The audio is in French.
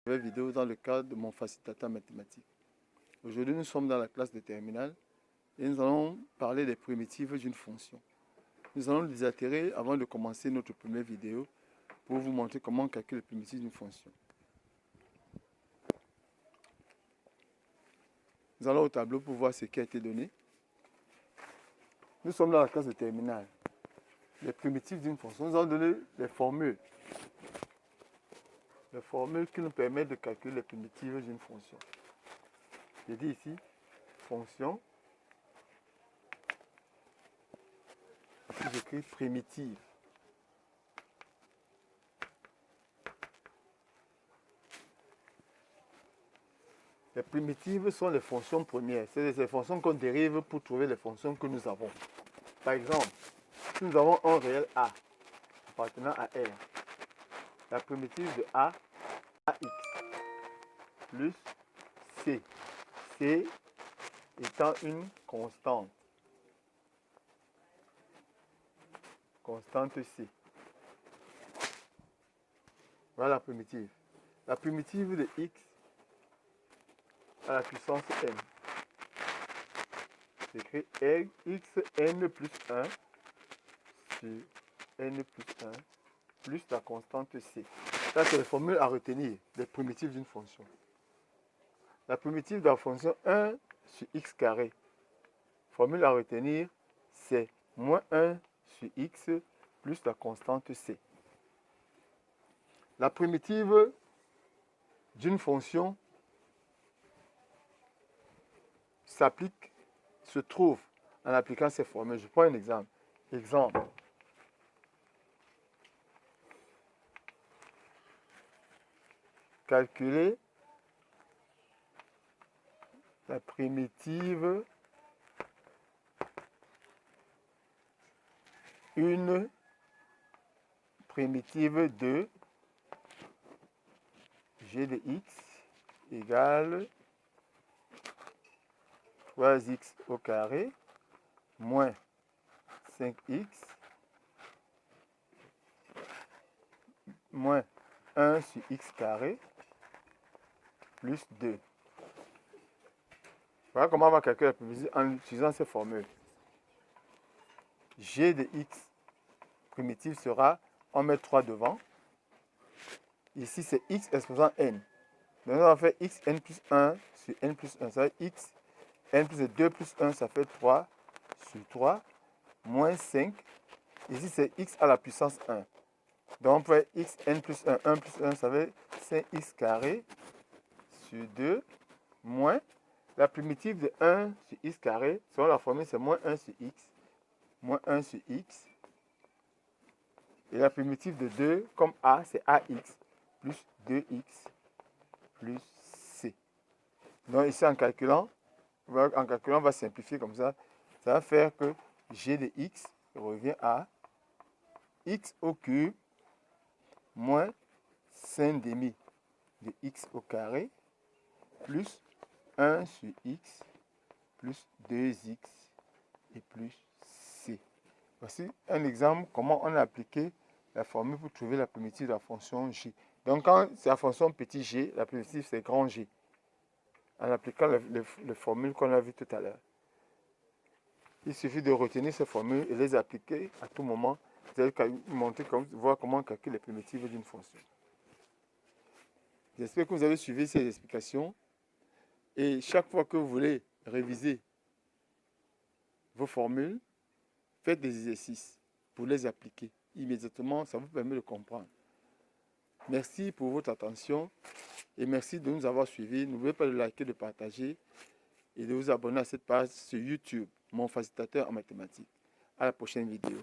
nouvelle vidéo dans le cadre de mon facilitateur mathématique. Aujourd'hui, nous sommes dans la classe de terminale et nous allons parler des primitives d'une fonction. Nous allons désaltérer avant de commencer notre première vidéo pour vous montrer comment on calcule les primitives d'une fonction. Nous allons au tableau pour voir ce qui a été donné. Nous sommes dans la classe de terminale. Les primitives d'une fonction, nous allons donner les formules. Les formules qui nous permettent de calculer les primitives d'une fonction. J'ai dit ici, fonction, puis j'écris primitive. Les primitives sont les fonctions premières, c'est les fonctions qu'on dérive pour trouver les fonctions que nous avons. Par exemple, si nous avons un réel A appartenant à R, la primitive de A, AX, plus C, C étant une constante, constante C. Voilà la primitive. La primitive de X à la puissance n. J'écris xn plus 1 sur n plus 1 plus la constante c. Ça, c'est la formule à retenir des primitives d'une fonction. La primitive de la fonction 1 sur x carré. Formule à retenir, c'est moins 1 sur x plus la constante c. La primitive d'une fonction se trouve en appliquant ces formules. Je prends un exemple. Exemple. Calculer la primitive une primitive de g de x égale 3x au carré moins 5x moins 1 sur x carré plus 2. Voilà comment on va calculer la primitive en utilisant ces formules. G de x primitive sera, on met 3 devant. Ici, c'est x exposant n. Donc, on va faire xn plus 1 sur n plus 1. Ça va être x, n plus 2 plus 1, ça fait 3 sur 3, moins 5. Ici, c'est x à la puissance 1. Donc, on peut faire xn plus 1 plus 1, ça fait 5x carré sur 2, moins la primitive de 1 sur x carré, selon la formule, c'est moins 1 sur x, moins 1 sur x. Et la primitive de 2, comme a, c'est ax, plus 2x, plus c. Donc ici, en calculant, on va simplifier comme ça. Ça va faire que g de x revient à x au cube moins 5 demi de x au carré plus 1 sur x plus 2x et plus c. Voici un exemple comment on a appliqué la formule pour trouver la primitive de la fonction g. Donc quand c'est la fonction petit g, la primitive c'est grand G. En appliquant les formules qu'on a vues tout à l'heure. Il suffit de retenir ces formules et les appliquer à tout moment. Vous allez voir comment on calcule les primitives d'une fonction. J'espère que vous avez suivi ces explications. Et chaque fois que vous voulez réviser vos formules, faites des exercices pour les appliquer. Immédiatement, ça vous permet de comprendre. Merci pour votre attention et merci de nous avoir suivis. N'oubliez pas de liker, de partager et de vous abonner à cette page sur YouTube, mon facilitateur en mathématiques. À la prochaine vidéo.